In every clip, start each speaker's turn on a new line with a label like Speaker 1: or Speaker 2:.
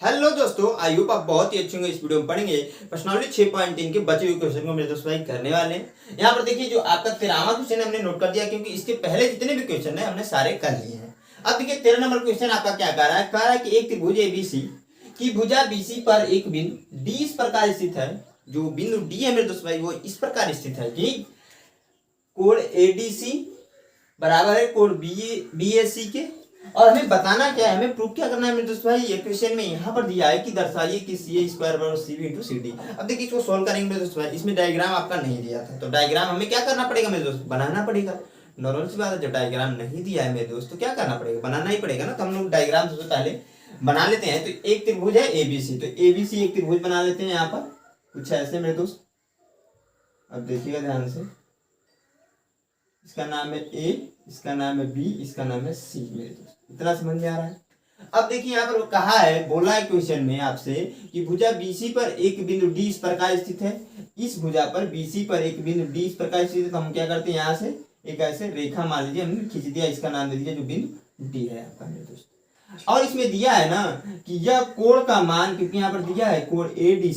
Speaker 1: Hello दोस्तों, I hope आप बहुत ही अच्छे होंगे। इस वीडियो में पढ़ेंगे प्रश्नावली 6.3 के बचे हुए क्वेश्चन को मेरे दोस्त भाई करने वाले हैं। यहाँ पर देखिए जो आपका 13वां क्वेश्चन हमने नोट कर दिया, क्योंकि इसके पहले जितने भी क्वेश्चन है हमने सारे कर लिए हैं। अब देखिए 13 नंबर क्वेश्चन आपका क्या कह रहा है कि एक त्रिभुज एबीसी की भुजा बीसी पर एक बिंदु डी इस प्रकार स्थित है। जो बिंदु डी है मेरे दोस्त भाई वो इस प्रकार स्थित है कि कोण एडीसी बराबर है कोण बीएसी के। और हमें बताना क्या है, हमें प्रूफ क्या करना है मेरे दोस्त भाई। ये क्वेश्चन में यहाँ पर दिया है कि दर्शाइए कि सी ए स्क्वायर बराबर C B into C D. अब देखिए इसको सोल्व करेंगे मेरे दोस्त भाई। इसमें डायग्राम आपका नहीं दिया था, तो डायग्राम हमें क्या करना पड़ेगा मेरे दोस्त, बनाना पड़ेगा। नॉर्मल सी बात है, जब डायग्राम नहीं दिया है मेरे दोस्त तो क्या करना पड़ेगा, बनाना ही पड़ेगा ना। तो हम लोग डायग्राम सबसे पहले बना लेते हैं। तो एक त्रिभुज है एबीसी, तो एबीसी एक त्रिभुज बना लेते हैं यहाँ पर कुछ ऐसे मेरे दोस्त। अब देखिएगा ध्यान से, इसका नाम है ए, इसका नाम है बी, इसका नाम है सी मेरे दोस्त। इतना समझ में आ रहा है। अब देखिए यहाँ पर कहा है, बोला है क्वेश्चन में आपसे कि भुजा बीसी पर एक बिंदु डी इस प्रकार स्थित है। इस भुजा पर बीसी पर एक बिंदु डी इस प्रकार स्थित है, तो हम क्या करते हैं, यहाँ से एक ऐसे रेखा मान लीजिए हमने खींच दिया, इसका नाम दे दिया जो बिंदु डी है आपका मेरे दोस्त। और इसमें दिया है ना कि यह कोण का मान, क्योंकि यहाँ पर दिया है कोण ए डी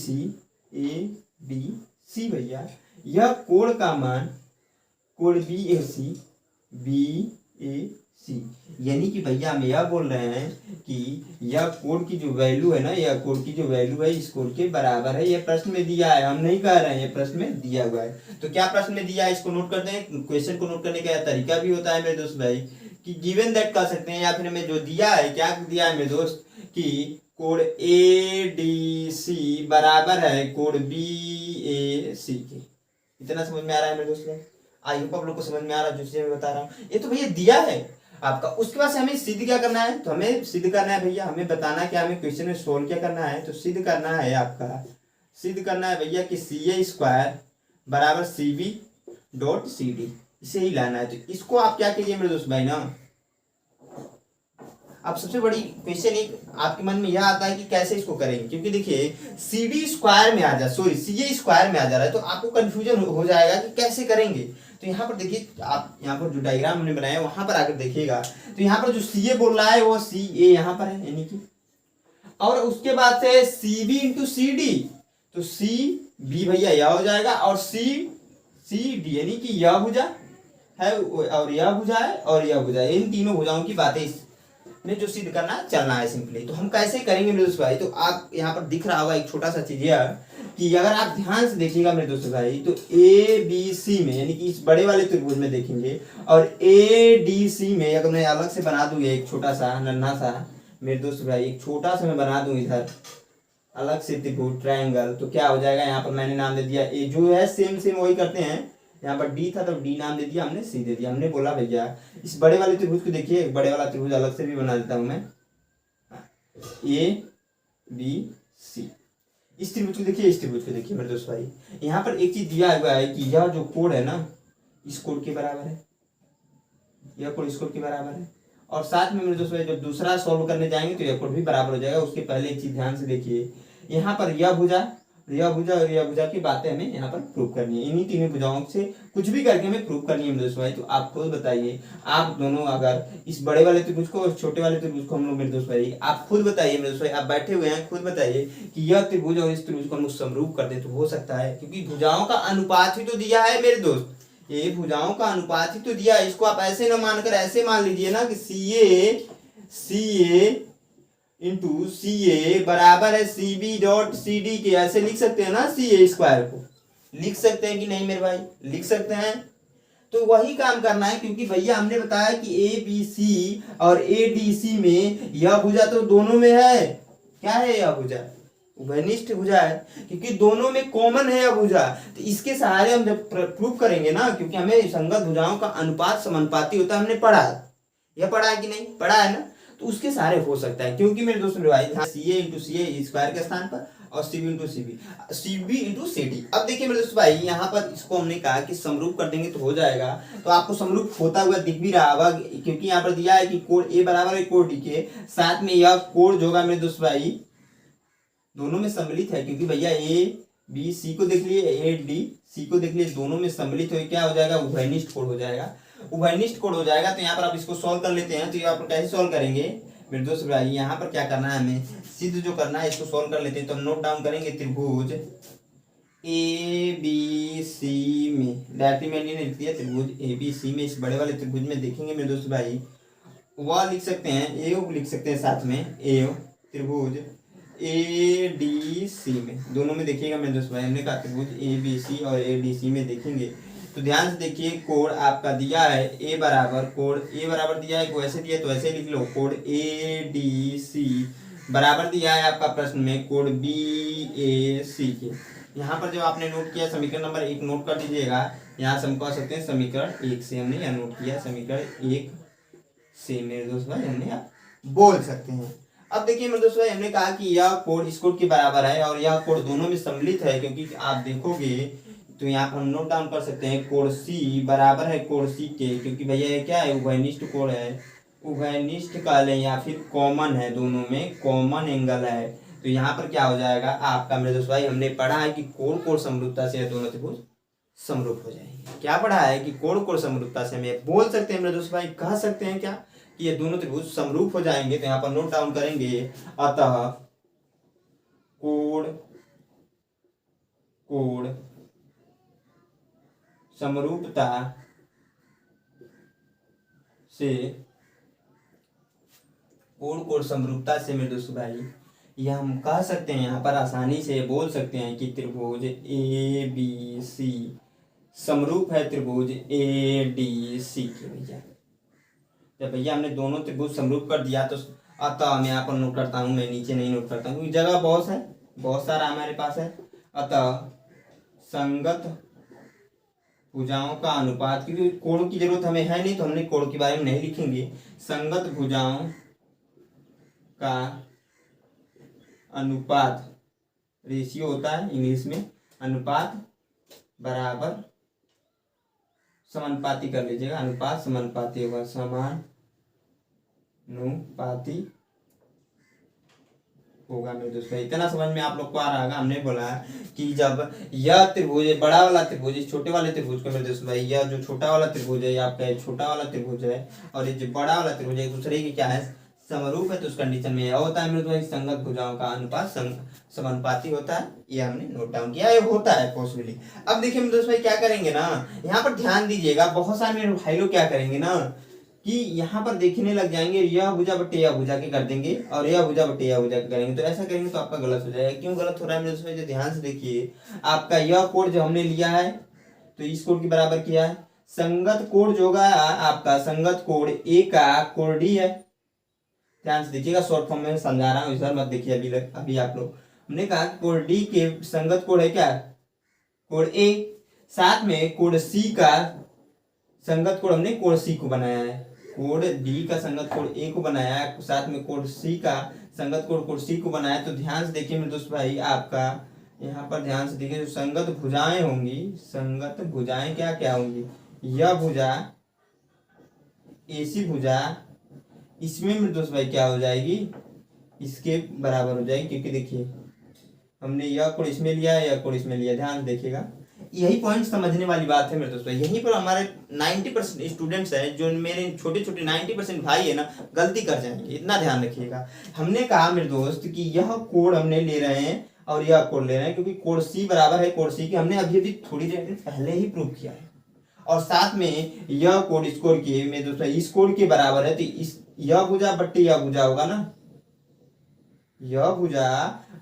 Speaker 1: सी भैया, यह कोण का मान कोण बी ए सी, यानी कि भैया हम यह बोल रहे हैं कि यह कोण की जो वैल्यू है ना, यह कोण की जो वैल्यू है इस कोण के बराबर है। यह प्रश्न में दिया है, हम नहीं कह रहे हैं, यह प्रश्न में दिया हुआ है। तो क्या प्रश्न में दिया है इसको नोट करते हैं। क्वेश्चन को नोट करने का तरीका भी होता है मेरे दोस्त भाई कि गिवन दैट कर सकते हैं, या फिर हमें जो दिया है, क्या दिया है मेरे दोस्त कि कोण ए डी सी बराबर है कोण बी ए सी के। इतना समझ में आ रहा है मेरे दोस्त। आई होप आप लोग को समझ में आ रहा है जो चीज मैं बता रहा हूँ। ये तो भैया दिया है आपका। उसके बाद से हमें सिद्ध क्या करना है, तो हमें सिद्ध करना है भैया, हमें बताना क्या, हमें क्वेश्चन में सोल्व क्या करना है। तो सिद्ध करना है आपका, सिद्ध करना है भैया कि सी ए स्क्वायर बराबर C B dot C D, इसे ही लाना है। तो इसको आप क्या कीजिए मेरे दोस्त भाई ना, अब सबसे बड़ी क्वेश्चन एक आपके मन में यह आता है कि कैसे इसको करेंगे, क्योंकि देखिए सी डी स्क्वायर में आ जा, सॉरी सी ए स्क्वायर में आ जा रहा है, तो आपको कंफ्यूजन हो जाएगा कि कैसे करेंगे। तो यहाँ पर देखिए, आप यहाँ पर जो डायग्राम हमने बनाया है वहां पर आकर देखिएगा, तो यहाँ पर जो सी ए बोल रहा है वो सी ए यहाँ पर है, यानी कि, और उसके बाद से C B into C D, तो सी बी भैया यह हो जाएगा, और सी डी यानी कि यह भुजा है और यह भुजा है और यह भुजा है। इन तीनों भुजाओं की बातें ने जो सिद्ध करना चलना है सिंपली। तो हम कैसे करेंगे मेरे दोस्त भाई, तो आप यहाँ पर दिख रहा होगा एक छोटा सा चीज यह कि अगर आप ध्यान से देखिएगा मेरे दोस्त भाई, तो ए बी सी में यानी कि इस बड़े वाले त्रिभुज में देखेंगे, और ए डी सी में अगर मैं अलग से बना दूंगा एक छोटा सा नन्हा सा मेरे दोस्त भाई, एक छोटा सा मैं बना दूं इधर अलग से त्रिभुज ट्रायंगल, तो क्या हो जाएगा, यहाँ पर मैंने नाम दे दिया ए, जो है सेम वही करते हैं। यहाँ पर डी था तो डी नाम दे दिया हमने, सी दे दिया। हमने बोला भैया इस बड़े वाले त्रिभुज को देखिए, बड़े वाला त्रिभुज अलग से भी बना देता हूं मैं, ए बी सी। इस त्रिभुज को देखिए, इस त्रिभुज को देखिए मेरे दोस्त भाई, यहाँ पर एक चीज दिया हुआ है कि यह जो कोण है ना इस कोण के बराबर है, यह कोण इस कोण के बराबर है। और साथ में मेरे दोस्त भाई जब दूसरा सॉल्व करने जाएंगे तो यह कोण भी बराबर हो जाएगा। उसके पहले एक चीज ध्यान से देखिए, यहाँ पर यह भुजा और यह भुजा की बातें हमें यहाँ पर प्रूव करनी है। इन्हीं तीनों भुजाओं से कुछ भी करके हमें प्रूव करनी है मेरे दोस्त भाई। तो आप खुद बताइए, आप दोनों अगर इस बड़े वाले त्रिभुज को और छोटे वाले त्रिभुज को हम लोग मेरे दोस्त भाई, आप खुद बताइए मेरे दोस्त भाई, आप बैठे हुए हैं, खुद बताइए कि यह त्रिभुज और इस त्रिभुज को हम लोग समरूप कर दे तो हो सकता है, क्योंकि भुजाओं का अनुपात ही तो दिया है मेरे दोस्त, ये भुजाओं का अनुपात ही तो दिया है। इसको आप ऐसे न मानकर ऐसे मान लीजिए ना कि सी ए इंटू सी ए बराबर है C B dot C D के, ऐसे लिख सकते हैं ना, सी ए स्क्वायर को लिख सकते हैं कि नहीं मेरे भाई, लिख सकते हैं। तो वही काम करना है, क्योंकि भैया हमने बताया कि ए बी सी और ए डी सी में यह भुजा तो दोनों में है। क्या है यह भुजा, उभयनिष्ठ भुजा है, क्योंकि दोनों में कॉमन है यह भुजा। तो इसके सहारे हम जब प्रूव करेंगे ना, क्योंकि हमें संगत भुजाओं का अनुपात समानुपाती होता है, हमने पढ़ा है, यह पढ़ा है कि नहीं, पढ़ा है ना, तो उसके सहारे हो सकता है। क्योंकि मेरे दोस्तों भाई सी ए इंटू सी ए स्क्वायर के स्थान पर और C B into C D. अब देखिए मेरे दोस्तों भाई, यहाँ पर इसको हमने कहा कि समरूप कर देंगे तो हो जाएगा। तो आपको समरूप होता हुआ दिख भी रहा होगा, क्योंकि यहाँ पर दिया है कि कोण ए बराबर है कोण डी के, साथ में यह कोण जो होगा मेरे दोस्तों भाई दोनों में सम्मिलित है, क्योंकि भैया ए बी सी को देख लिए, ए डी सी को देख लिए, दोनों में सम्मिलित हो क्या हो जाएगा, उभयनिष्ठ कोण हो जाएगा, उभयनिष्ठ कोण हो जाएगा। तो यहाँ पर आप इसको सॉल्व कर लेते हैं। तो यहाँ पर कैसे सॉल्व करेंगे मेरे दोस्त भाई, यहाँ पर क्या करना है हमें, सिद्ध जो करना है इसको सॉल्व कर लेते हैं। तो हम नोट डाउन करेंगे त्रिभुज ए बी सी में, डायरेक्टली मैंने लिख दिया त्रिभुज ए बी सी में। इस बड़े वाले त्रिभुज में देखेंगे मेरे दोस्त भाई, वह लिख सकते हैं ए लिख सकते हैं साथ में, ए त्रिभुज ए डी सी में, दोनों में देखिएगा मेरे दोस्त भाई। हमने कहा त्रिभुज ए बी सी और ए डी सी में देखेंगे तो ध्यान से देखिए, कोड आपका दिया है ए बराबर, कोड ए बराबर दिया है, को ऐसे दिया तो ऐसे लिख लो, कोड ए डी सी बराबर दिया है आपका प्रश्न में कोड बी ए सी के। यहाँ पर जो आपने नोट किया समीकरण नंबर 1 नोट कर दीजिएगा। यहाँ से हम कह सकते हैं समीकरण 1 से हमने यहाँ नोट किया, समीकरण 1 से मेरे दोस्त भाई हमने आप बोल सकते हैं। अब देखिए मेरे दोस्त भाई, हमने कहा कि यह कोड इस कोड के बराबर है और यह कोड दोनों में सम्मिलित है, क्योंकि आप देखोगे तो यहाँ पर हम नोट डाउन कर सकते हैं कोड सी बराबर है कोड सी के, क्योंकि भैया ये क्या है, उभयनिष्ठ कोड है, उभयनिष्ठ कह लें या फिर कॉमन है, दोनों में कॉमन एंगल है। तो यहाँ पर क्या हो जाएगा आपका मेरे दोस्त भाई, हमने पढ़ा है कि कोण कोण समरूपता से दोनों त्रिभुज समरूप हो जाएंगे। क्या पढ़ा है कि कोण कोण समरूपता से हमें बोल सकते हैं मेरे दोस्त भाई, कह सकते हैं क्या कि ये दोनों त्रिभुज समरूप हो जाएंगे। तो यहाँ पर नोट डाउन करेंगे, अतः कोण कोण समरूपता से, कोण कोण समरूपता से मेरे दोस्त भाई यह हम कह सकते हैं, यहाँ पर आसानी से बोल सकते हैं कि त्रिभुज ए बी सी समरूप है त्रिभुज ए डी सी के। भैया जब भैया हमने दोनों त्रिभुज समरूप कर दिया तो अतः मैं यहाँ पर नोट करता हूँ, मैं नीचे नहीं नोट करता हूँ क्योंकि जगह बहुत है, बहुत सारा हमारे पास है। अतः संगत भुजाओं का अनुपात, क्योंकि कोणों की जरूरत हमें है नहीं तो हमने कोण के बारे में नहीं लिखेंगे। संगत भुजाओं का अनुपात, रेशियो होता है इंग्लिश में, अनुपात बराबर समानुपाती कर लीजिएगा, अनुपात समानुपाती होगा, समानुपाती होगा मेरे दोस्तों। इतना समझ में आप लोग को आ रहा होगा। हमने बोला कि जब यह त्रिभुज बड़ा वाला त्रिभुज इस छोटे वाले त्रिभुज को मेरे दोस्तों भाई, यह जो छोटा वाला त्रिभुज है आपका छोटा वाला त्रिभुज है और ये जो बड़ा वाला त्रिभुज है दूसरे की क्या है समरूप है, तो उस कंडीशन में यह होता है मेरे दोस्तों संगत भुजाओं का अनुपात समानुपाती होता है। ये हमने नोट डाउन किया, ये होता है पॉसिबली। अब देखिए मेरे दोस्त भाई क्या करेंगे ना, यहाँ पर ध्यान दीजिएगा, बहुत सारे मेरे भाई लोग क्या करेंगे ना कि यहाँ पर देखने लग जाएंगे यह भुजा बटे यह भुजा के कर देंगे और यह भुजा बटे यह भुजा के करेंगे। तो ऐसा करेंगे तो आपका गलत हो जाएगा। क्यों गलत हो रहा है मेरे दोस्त भाई, ध्यान से देखिए, आपका यह कोड जो हमने लिया है तो इस कोड के बराबर किया है। संगत कोड जो होगा आपका संगत कोड ए का कोड डी है। ध्यान से देखिएगा, शॉर्ट फॉर्म में समझा रहा हूँ, इधर मत देखिए अभी आप लोग। हमने कहा कोड डी के संगत कोड है क्या, कोड ए, साथ में कोड सी का संगत कोड हमने कोड सी को बनाया है, कोड डी का संगत कोड ए को बनाया है, साथ में कोड सी का संगत कोड सी को बनाया है। तो ध्यान से देखिए मेरे दोस्त भाई, आपका यहाँ पर ध्यान से देखिए, जो संगत भुजाएं होंगी, संगत भुजाएं क्या क्या होंगी, यह भुजा एसी भुजा इसमें मेरे दोस्त भाई क्या हो जाएगी, इसके बराबर हो जाएगी, क्योंकि देखिए हमने यह कोड इसमें लिया है, यह कोड इसमें लिया। ध्यान से देखिएगा, यही पॉइंट समझने वाली बात है मेरे दोस्तों। यहीं पर हमारे 90% स्टूडेंट्स हैं, जो मेरे छोटे छोटे 90% भाई है ना, गलती कर जाएंगे, इतना ध्यान रखिएगा। हमने कहा मेरे दोस्त कि यह कोड हमने ले रहे हैं और यह कोड ले रहे हैं, क्योंकि कोड सी बराबर है कोड सी की, हमने अभी अभी थोड़ी देर पहले ही प्रूव किया है। और साथ में यह कोड इस कोड के मेरे दोस्तों इस कोड के बराबर है, तो इस यह भुजा बट्टे यह भुजा होगा ना, यह भुजा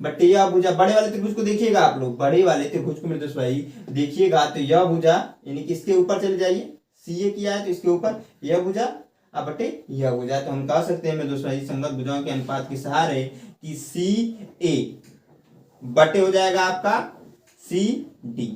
Speaker 1: बट्टे यह भुजा। बड़े वाले त्रिभुज को देखिएगा आप लोग, बड़े वाले त्रिभुज को मेरे दोस्त भाई देखिएगा, तो यह भुजा यानी कि इसके ऊपर चले जाइए, सी ए किया है तो इसके ऊपर यह भुजा अब बटे यह भुजा। तो हम कह सकते हैं मेरे दोस्त भाई संगत भुजाओं के अनुपात के सहारे कि सी ए बटे हो जाएगा आपका सी डी,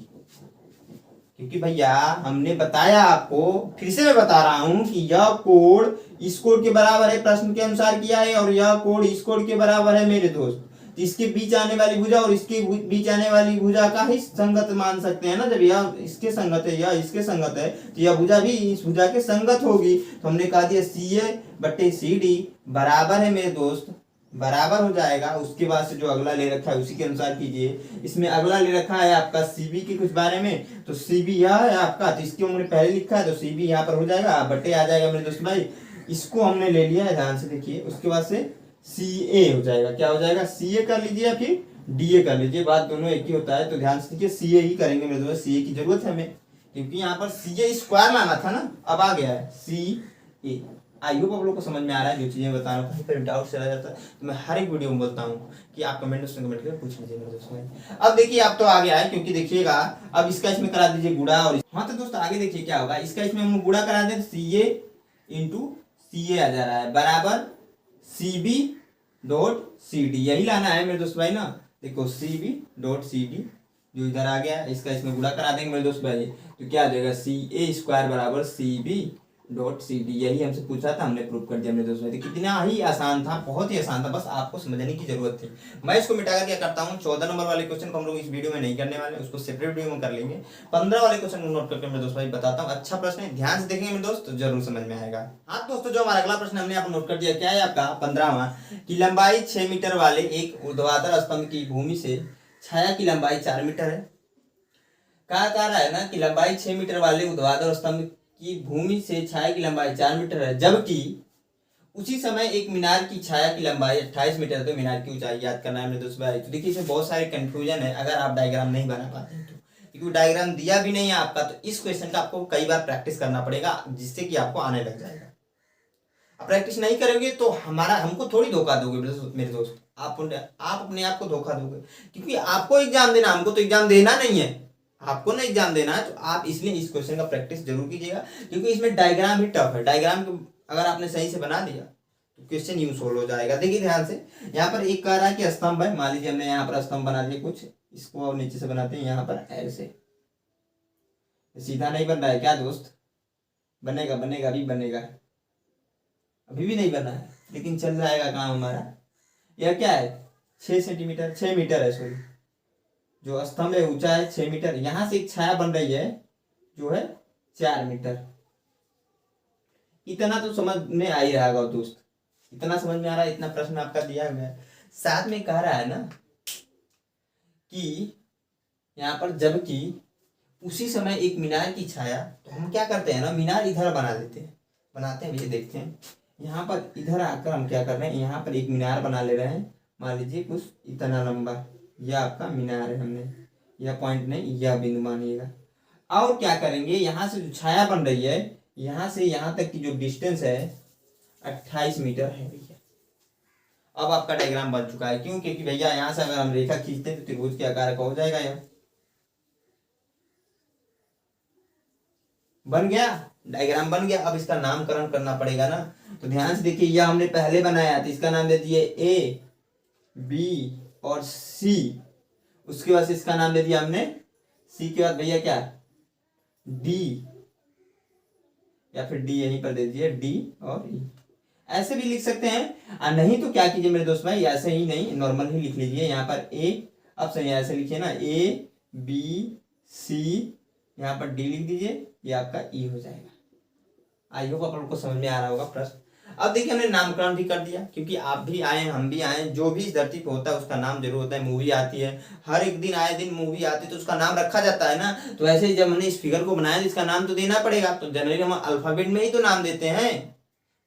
Speaker 1: क्योंकि भैया हमने बताया आपको, फिर से मैं बता रहा हूं कि यह कोड इस कोड के बराबर है, प्रश्न के अनुसार किया है, और यह कोड इस कोड के बराबर है मेरे दोस्त। तो इसके बीच आने वाली भुजा और इसके बीच आने वाली भुजा का ही संगत मान सकते हैं ना। जब यह इसके संगत है या इसके संगत है तो यह भुजा भी इस भुजा के संगत होगी। तो हमने कहा दिया सी ए बटे सी डी बराबर है मेरे दोस्त, बराबर हो जाएगा। उसके बाद से जो अगला ले रखा है उसी के अनुसार कीजिए। इसमें अगला ले रखा है आपका सीबी के कुछ बारे में, तो सीबी यह है आपका, तो इसके हमने पहले लिखा है तो सीबी यहाँ पर हो जाएगा, बटे आ जाएगा मेरे दोस्त भाई। इसको हमने ले लिया है, ध्यान से देखिए। उसके बाद से सी ए हो जाएगा। क्या हो जाएगा? सी ए कर लीजिए या फिर डी ए कर लीजिए, बात दोनों एक ही होता है। तो ध्यान से देखिए सी ए ही करेंगे मेरे दोस्त, सी ए की जरूरत है हमें, क्योंकि यहाँ पर सी ए स्क्वायर लाना था ना, अब आ गया है सी ए। आई होप आप लोग को समझ में आ रहा है जो चीजें बता रहा हूँ। कहीं पर डाउट चला जाता है तो मैं हर एक वीडियो में बोलता हूँ कि आप कमेंट करके पूछ लीजिए मेरे दोस्तों। अब देखिए आप तो आगे आए, क्योंकि देखिएगा अब इसका इसमें करा दीजिए गुड़ा। और हाँ तो दोस्तों आगे देखिए क्या होगा, इसका इसमें हम गुड़ा करा दें, सी ए इंटू सी ए आ जा रहा है बराबर C B dot C D, यही लाना है मेरे दोस्त भाई ना। देखो C B dot C D जो इधर आ गया, इसका इसमें गुणा करा देंगे मेरे दोस्त भाई, तो क्या आ जाएगा? सी ए स्क्वायर बराबर C B dot C D, यही हमसे पूछा था, हमने प्रूव कर दिया मेरे दोस्त भाई। कितना ही आसान था, बहुत ही आसान था, बस आपको समझने की जरूरत थी। मैं इसको मिटाकर क्या करता हूँ, 14 नंबर वाले क्वेश्चन को हम लोग इस वीडियो में नहीं करने वाले, उसको सेपरेट वीडियो में कर लेंगे। 15 वाले क्वेश्चन को नोट करके मेरे दोस्त भाई बताता हूँ। अच्छा प्रश्न है, ध्यान से देखेंगे मेरे दोस्त तो जरूर समझ में आएगा। हाँ दोस्तों, जो हमारा अगला प्रश्न हमने आपको नोट कर दिया, क्या है आपका 15वां, की लंबाई 6 मीटर वाले एक ऊर्ध्वाधर स्तंभ की भूमि से छाया की लंबाई 4 मीटर है। कहा रहा है ना कि लंबाई 6 मीटर वाले ऊर्ध्वाधर स्तंभ की भूमि से छाया की लंबाई 4 मीटर है, जबकि उसी समय एक मीनार की छाया की लंबाई 28 मीटर है। तो मीनार की ऊंचाई याद करना है मेरे दोस्त भाई। तो देखिए इसमें बहुत सारे कंफ्यूजन है अगर आप डायग्राम नहीं बना पाते हैं तो, क्योंकि डायग्राम दिया भी नहीं है आपका, तो इस क्वेश्चन का आपको कई बार प्रैक्टिस करना पड़ेगा, जिससे कि आपको आने लग जाएगा। आप प्रैक्टिस नहीं करोगे तो हमको थोड़ी धोखा दोगे मेरे दोस्त, आप अपने आप को धोखा दोगे, क्योंकि आपको एग्जाम देना, हमको तो एग्जाम देना नहीं है, आपको ना एग्जाम देना है। तो आप इसलिए इस क्वेश्चन का प्रैक्टिस जरूर कीजिएगा, क्योंकि इसमें डायग्राम ही टफ है। डायग्राम को अगर आपने सही से बना दिया तो क्वेश्चन यूं सोल्व हो जाएगा। देखिए ध्यान से, यहाँ पर एक कह रहा है कि स्तंभ है, मान लीजिए हमने यहाँ पर स्तंभ बना दिया कुछ, इसको और नीचे से बनाते हैं यहाँ पर ऐसे, सीधा नहीं बन रहा है क्या दोस्त? बनेगा बनेगा, अभी बनेगा, अभी भी नहीं बना है लेकिन चल जाएगा काम हमारा। यह क्या है? 6 सेंटीमीटर, 6 मीटर है सॉरी, जो स्तंभ है ऊंचा है 6 मीटर, यहां से एक छाया बन रही है जो है 4 मीटर। इतना तो समझ में आ ही रहा होगा दोस्त, इतना समझ में आ रहा है, इतना प्रश्न आपका दिया हुआ है। साथ में कह रहा है ना कि यहाँ पर जबकि उसी समय एक मीनार की छाया, तो हम क्या करते हैं ना, मीनार इधर बना देते हैं, बनाते हैं, ये देखते हैं यहाँ पर इधर आकर हम क्या कर रहे हैं, यहाँ पर एक मीनार बना ले रहे हैं, मान लीजिए कुछ इतना लंबा, यह आपका मीनार है, हमने यह पॉइंट नहीं यह बिंदु मानिएगा। और क्या करेंगे, यहाँ से जो छाया बन रही है यहाँ से यहाँ तक की जो डिस्टेंस है 28 मीटर है भैया। अब आपका डायग्राम बन चुका है, क्यों? क्योंकि भैया यहाँ से अगर हम रेखा खींचते हैं तो त्रिभुज के आकार का हो जाएगा, यह बन गया, डायग्राम बन गया। अब इसका नामकरण करना पड़ेगा ना, तो ध्यान से देखिए, यह हमने पहले बनाया तो इसका नाम दे दिए ए बी और सी, उसके बाद इसका नाम दे दिया हमने सी के बाद भैया क्या डी, या फिर डी यहीं पर दे दिए डी और ई, ऐसे भी लिख सकते हैं। नहीं तो क्या कीजिए मेरे दोस्त भाई, ऐसे ही नहीं नॉर्मल ही लिख लीजिए, यहाँ पर ए, अब सही ऐसे लिखिए ना, ए बी सी, यहाँ पर डी लिख दीजिए, ये आपका ई हो जाएगा। आई होप आप लोग को समझ में आ रहा होगा प्रश्न। अब देखिए हमने नामकरण भी कर दिया, क्योंकि आप भी आए हम भी आए, जो भी इस धरती पे होता है उसका नाम जरूर होता है। मूवी आती है, हर एक दिन आए दिन मूवी आती है तो उसका नाम रखा जाता है ना। तो ऐसे ही जब हमने इस फिगर को बनाया तो इसका नाम तो देना पड़ेगा, तो जनरली हम अल्फाबेट में ही तो नाम देते हैं,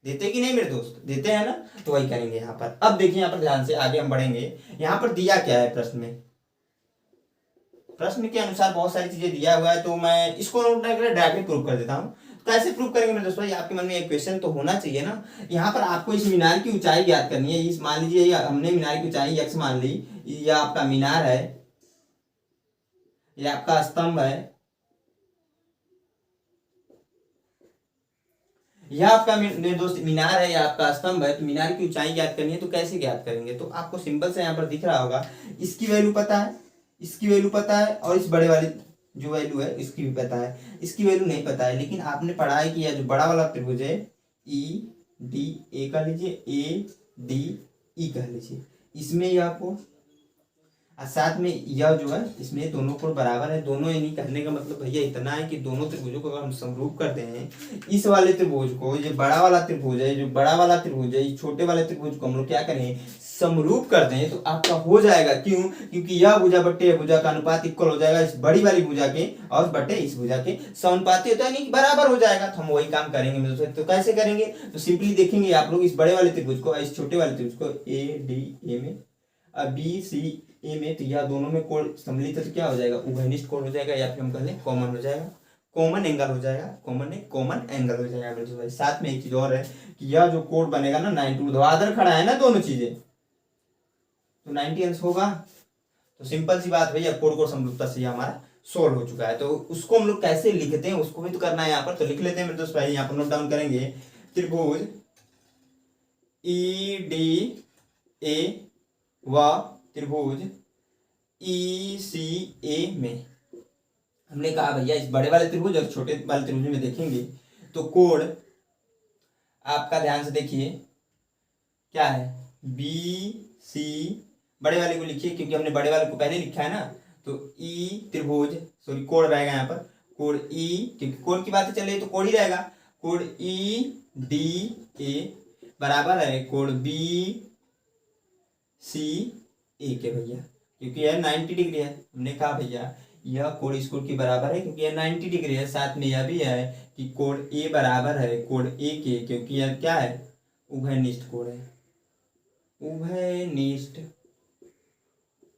Speaker 1: देते कि नहीं मेरे दोस्त? देते हैं ना, तो वही करेंगे यहाँ पर। अब देखिए यहाँ पर ध्यान से आगे हम बढ़ेंगे, यहाँ पर दिया क्या है प्रश्न में, प्रश्न के अनुसार बहुत सारी चीजें दिया हुआ है, तो मैं इसको नोट करके डायरेक्टली प्रूव कर देता हूँ। कैसे प्रूव करेंगे मेरे दोस्तों, आपके मन में एक क्वेश्चन तो होना चाहिए ना। यहाँ पर आपको इस मीनार की ऊंचाई ज्ञात करनी है। इस मान लीजिए हमने मीनार की ऊंचाई x मान ली, यह आपका मीनार है, यह आपका स्तंभ है, यह आपका मेरे दोस्त मीनार है, यह आपका स्तंभ है। तो मीनार की ऊंचाई ज्ञात करनी है, तो कैसे ज्ञात करेंगे? तो आपको सिंपल से यहाँ पर दिख रहा होगा, इसकी वैल्यू पता है, इसकी वैल्यू पता है, और इस बड़े वाली जो वैल्यू है इसकी भी पता है, इसकी वैल्यू नहीं पता है। लेकिन आपने पढ़ाई किया, जो बड़ा वाला त्रिभुज है ई डी ए कह लीजिए, ए डी ई कह लीजिए, इसमें ही आपको और साथ में यह जो है इसमें दोनों कोण बराबर है। दोनों यानी कहने का मतलब भैया इतना है कि दोनों त्रिभुजों को अगर हम समरूप करते हैं, इस वाले त्रिभुज को, ये बड़ा वाला त्रिभुज है, जो बड़ा वाला त्रिभुज है, इस छोटे वाले त्रिभुज को हम लोग क्या करें, समरूप करते हैं, तो आपका हो जाएगा। क्यों? क्योंकि यह भुजा बट्टे यह भुजा का अनुपात इक्वल हो जाएगा इस बड़ी वाली भुजा के और बट्टे इस भुजा के समानुपाती होता है, नहीं बराबर हो जाएगा। तो हम वही काम करेंगे मेरे दोस्तों। तो कैसे करेंगे? तो सिंपली देखेंगे आप लोग, इस बड़े वाले त्रिभुज को इस छोटे वाले त्रिभुज को ए डी ए में, बी सी ए में, तो यह दोनों में कोण सम्मिलित है तो क्या हो जाएगा, उभयनिष्ठ कोण हो जाएगा, या फिर हम कह लें कॉमन हो जाएगा, कॉमन एंगल हो जाएगा, कॉमन एंगल हो जाएगा मेरे दोस्तों। साथ में एक चीज और है कि यह जो कोण बनेगा ना 90 ऊर्ध्वाधर खड़ा है ना दोनों चीजें, तो 90 अंश होगा। तो सिंपल सी बात भैया, कोण को समरूपता से हमारा सोल्व हो चुका है। तो उसको हम लोग कैसे लिखते हैं उसको भी तो करना है यहाँ पर। तो लिख लेते हैं मेरे दोस्त भाई, यहाँ पर नोट डाउन करेंगे। त्रिभुज ई डी ए व त्रिभुज ई सी ए में, हमने कहा भैया इस बड़े वाले त्रिभुज और छोटे वाले त्रिभुज में देखेंगे तो कोण आपका ध्यान से देखिए क्या है, बी सी, बड़े वाले को लिखिए क्योंकि हमने बड़े वाले को पहले लिखा है ना। तो ई त्रिभुज, सॉरी कोण रहेगा यहाँ पर, कोण ई, क्योंकि कोण की बात चल रही है तो कोण ही रहेगा। कोण ई डी ए बराबर है कोण बी सी ए के भैया, क्योंकि यह 90 डिग्री है। हमने कहा भैया यह कोण इस कोण के बराबर है क्योंकि यह 90 डिग्री है। साथ में यह भी है कि कोण ए बराबर है कोण ए के, क्योंकि यह क्या है, उभयनिष्ठ कोण है, उभयनिष्ठ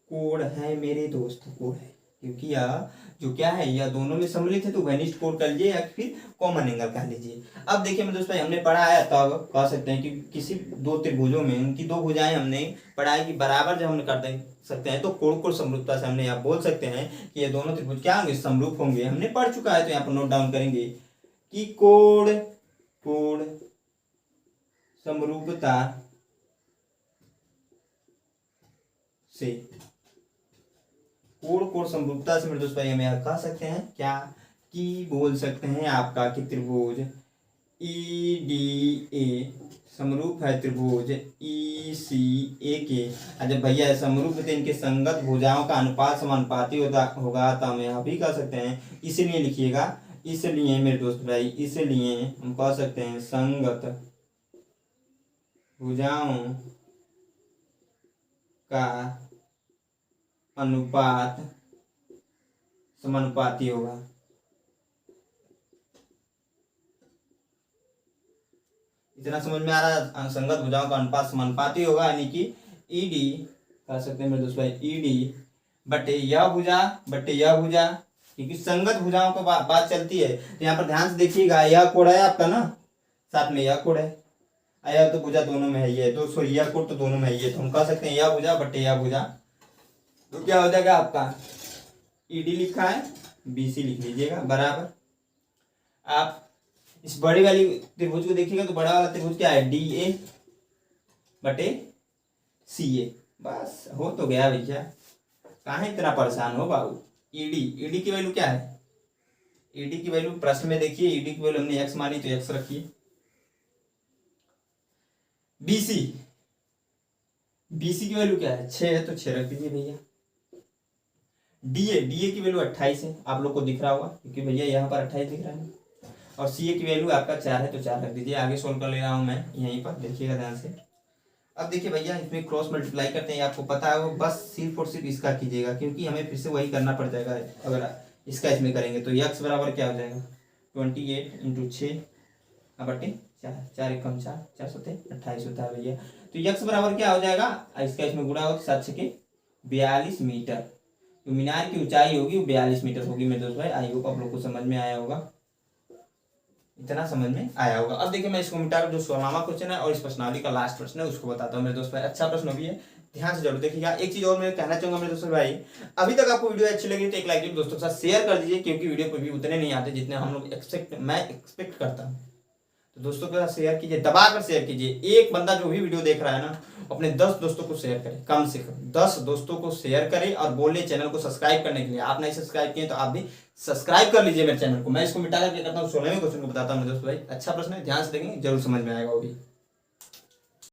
Speaker 1: कोण है मेरे दोस्त, कोण है, क्योंकि यह जो क्या है, यह दोनों में सम्मिलित है तो उभयनिष्ठ कोण कर लीजिए या फिर कॉमन एंगल कह लीजिए। अब देखिए मेरे दोस्त भाई, हमने पढ़ा है तब कह सकते हैं कि किसी दो त्रिभुजों में उनकी दो भुजाएं हमने पढ़ा है कि बराबर जब हम कर सकते हैं तो कोण को समरूपता से हमने यहाँ बोल सकते हैं कि ये दोनों त्रिभुज क्या होंगे, समरूप होंगे। हमने पढ़ चुका है, तो यहाँ पर नोट डाउन करेंगे कि कोण समरूपता से, कोण समरूपता से मेरे दोस्त भाई हम यहाँ कह सकते हैं क्या, कि बोल सकते हैं आपका कि त्रिभुज ई डी ए समरूप है त्रिभुज ई सी ए के। जब भैया समरूप है तो इनके संगत भुजाओं का अनुपात समानुपाती होगा, तो हम यहाँ भी कह सकते हैं। इसलिए लिखिएगा, इसलिए मेरे दोस्त भाई, इसलिए हम कह सकते हैं संगत भुजाओं का अनुपात समानुपाती होगा। इतना समझ में आ रहा है? संगत भुजाओं का अनुपात समानुपाती होगा, यानी कि ईडी कह सकते हैं मेरे दोस्त भाई, ईडी बटे यह भुजा बटे यह भुजा, क्योंकि संगत भुजाओं का बात चलती है। तो यहाँ पर ध्यान से देखिएगा, यह कोण है आपका ना, साथ में यह कोण है, यह तो भुजा दोनों में है, ये तो सॉरी यह कोण तो दोनों में है, ये तो हम कह सकते हैं यह भुजा बटे यह भुजा। तो क्या हो जाएगा आपका, ईडी लिखा है बीसी लिख लीजिएगा बराबर। आप इस बड़ी वाली त्रिभुज को देखिएगा तो बड़ा वाला त्रिभुज क्या है, डी ए बटे सी ए, बस हो तो गया भैया, कहाँ इतना परेशान हो बाबू। ईडी की वैल्यू क्या है, ईडी की वैल्यू प्रश्न में देखिए, ईडी की वैल्यू हमने एक्स मानी तो एक्स रखिए। बीसी की वैल्यू क्या है, 6 है तो 6 रख दीजिए भैया। डीए की वैल्यू 28 है, आप लोग को दिख रहा होगा क्योंकि भैया यहाँ पर 28 दिख रहा है। और सीए की वैल्यू आपका 4 है तो 4 रख दीजिए। आगे सोल्व कर ले रहा हूँ मैं यहीं पर, देखिएगा ध्यान से। अब देखिए भैया इसमें क्रॉस मल्टीप्लाई करते हैं, आपको पता है वो, बस सिर्फ और सिर्फ इसका कीजिएगा क्योंकि हमें फिर से वही करना पड़ जाएगा। अगर इसका इसमें करेंगे तो यक्स बराबर क्या हो जाएगा, 28 × 6 बटे 4, 4 एकम 4, 4 सत्ते 28 होता है भैया। तो यक्स बराबर क्या हो जाएगा, इसका इसमें गुणा हो तो 7 छके 42 मीटर। तो मीनार की ऊंचाई होगी वो 42 मीटर होगी मेरे दोस्त भाई। आई होप आप लोग को समझ में आया होगा, इतना समझ में आया होगा। अब देखिए मैं इसको मिटाकर जो 16वां क्वेश्चन है और इस प्रश्नावली का लास्ट प्रश्न है उसको बताता हूँ मेरे दोस्त भाई। अच्छा प्रश्न भी है, ध्यान से जरूर देखिएगा। एक चीज और मैं कहना चाहूंगा मेरे दोस्तों भाई, अभी तक आपको वीडियो अच्छी लगी तो एक लाइक दोस्तों के साथ शेयर कर दीजिए, क्योंकि वीडियो पे भी उतने नहीं आते जितने हम लोग मैं एक्सपेक्ट करता हूँ। तो दोस्तों के साथ शेयर कीजिए, दबाकर शेयर कीजिए। एक बंदा जो भी वीडियो देख रहा है ना, अपने 10 दोस्तों को शेयर करे, कम से कम 10 दोस्तों को शेयर करे और बोले चैनल को सब्सक्राइब करने के लिए। आप नहीं सब्सक्राइब किए तो आप भी सब्सक्राइब कर लीजिए मेरे चैनल को। मैं इसको मिटा करके करता हूँ, 16वें क्वेश्चन को बताता हूँ दोस्तों भाई। अच्छा प्रश्न है, ध्यान से देखेंगे जरूर समझ में आएगा वो भी।